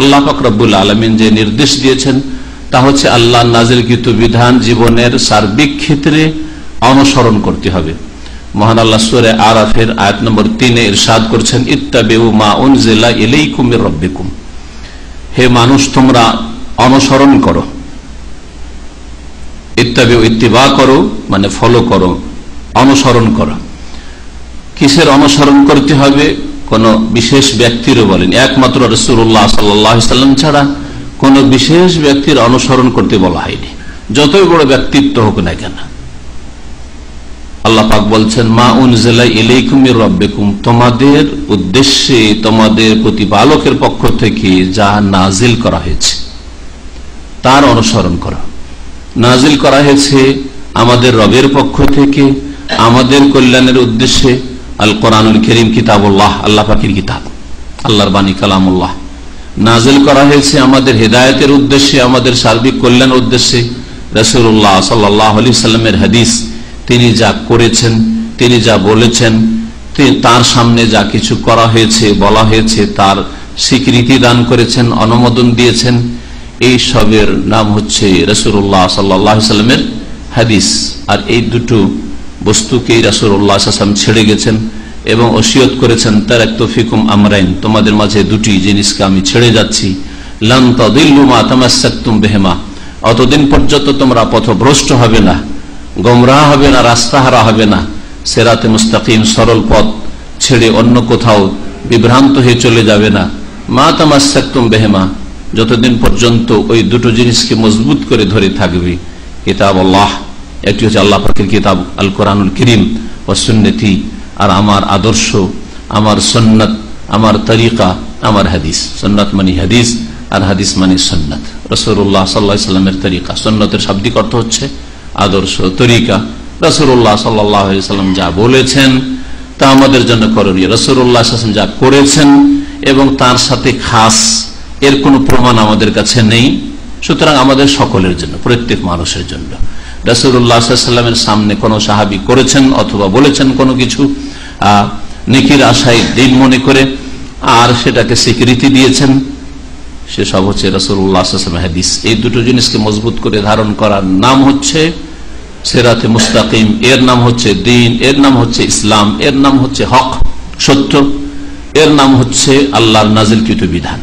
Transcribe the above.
আল্লাহ পাক রব্বুল আলামিন যে নির্দেশ দিয়েছেন তা হচ্ছে আল্লাহ নাজিলকৃত বিধান জীবনের সার্বিক ক্ষেত্রে অনুসরণ করতে হবে। মহান আল্লাহ সূরা আরাফের আয়াত নম্বর 3 ইরশাদ করছেন, ইত্তাবিউ মা উনজিলা ইলাইকুম মির রাব্বিকুম, হে মানুষ তোমরা অনুসরণ করো। ইত্তাবিউ ইত্তিবা করো মানে ফলো করো, অনুসরণ করো। কিসের অনুসরণ করতে হবে? কোন বিশেষ ব্যক্তিরও বলেন, একমাত্র রাসূলুল্লাহ সাল্লাল্লাহু আলাইহি ওয়াসাল্লাম ছাড়া কোন বিশেষ ব্যক্তির অনুসরণ করতে বলা হয়নি, যতই বড় ব্যক্তিত্ব হোক না কেন। আল্লাহ পাক বলছেন, মা উনজিলা ইলাইকুম মির রাব্বিকুম, তোমাদের উদ্দেশ্যে তোমাদের প্রতিপালকের পক্ষ থেকে যা নাজিল করা হয়েছে তার অনুসরণ করো। নাজিল করা হয়েছে আমাদের রবের পক্ষ থেকে আমাদের কল্যাণের উদ্দেশ্যে। আল কোরআনুল কারীম কিতাবুল্লাহ, আল্লাহ পাকের কিতাব, আল্লাহর বাণী কালামুল্লাহ। নাজিল করা হয়েছে আমাদের হেদায়েতের উদ্দেশ্যে, আমাদের সার্বিক কল্যাণের উদ্দেশ্যে। রাসূলুল্লাহ সাল্লাল্লাহু আলাইহি ওয়াসাল্লামের হাদিস, তিনি যা করেছেন, তিনি যা বলেছেন, তার সামনে যা কিছু করা হয়েছে, বলা হয়েছে, তার স্বীকৃতি দান করেছেন, অনুমোদন দিয়েছেন, এই সবের নাম হচ্ছে রাসূলুল্লাহ সাল্লাল্লাহু আলাইহি ওয়াসাল্লামের হাদিস। আর এই দুটো বস্তুকেই রাসূলুল্লাহ সাল্লাল্লাহু আলাইহি ওয়াসাল্লাম ছেড়ে গেছেন এবং ওসিয়ত করেছেন, তারাকতু ফিকুম আমরাইন, তোমাদের মাঝে দুটি জিনিসকে আমি ছেড়ে যাচ্ছি, লান তাদিল্লু মা তামাসসাকতুম বিহিমা, অতদিন পর্যন্ত তোমরা পথভ্রষ্ট হবে না, গোমরাহ হবে না, রাস্তাহারা হবে না, সিরাতে মুস্তাকিম সরল পথ ছেড়ে অন্য কোথাও বিভ্রান্ত হয়ে চলে যাবে না। মা তামাসসাকতুম বিহিমা, যতদিন পর্যন্ত ওই দুটো জিনিসকে মজবুত করে ধরে থাকবে। কিতাব আল্লাহ, একটি হচ্ছে আল্লাহ পাকের কিতাব আল কোরআনুল কারীম, ও সুন্নতি, আর আমার আদর্শ, আমার সুন্নাত, আমার তরিকা, আমার হাদিস। সুন্নাত মানে হাদিস আর হাদিস মানে সুন্নাত। রাসূলুল্লাহ সাল্লাল্লাহু আলাইহি ওয়াসাল্লামের তরিকা, সুন্নাতের শাব্দিক অর্থ হচ্ছে আদর্শ, তরিকা। রাসূলুল্লাহ সাল্লাল্লাহু আলাইহি ওয়াসাল্লাম যা বলেছেন তা আমাদের জন্য করণীয়। রাসূলুল্লাহ সাল্লাল্লাহু আলাইহি ওয়াসাল্লাম যা করেছেন এবং তার সাথে খাস এর কোনো প্রমাণ আমাদের কাছে নেই, সুতরাং আমাদের সকলের জন্য, প্রত্যেক মানুষের জন্য। রাসূলুল্লাহ সাল্লাল্লাহু আলাইহি ওয়াসাল্লামের সামনে কোন সাহাবী করেছেন অথবা বলেছেন কোনো কিছু নেকির আশায় দিন মনে করে, আর সেটাকে স্বীকৃতি দিয়েছেন, সেসব হচ্ছে রাসূলুল্লাহ সাল্লাল্লাহু আলাইহি ওয়াসাল্লামের হাদিস। এই দুটো জিনিসকে মজবুত করে ধারণ করার নাম হচ্ছে সিরাতে মুস্তাকিম, এর নাম হচ্ছে দ্বীন, এর নাম হচ্ছে ইসলাম, এর নাম হচ্ছে হক, সত্য, এর নাম হচ্ছে আল্লাহর নাজিলকৃত বিধান।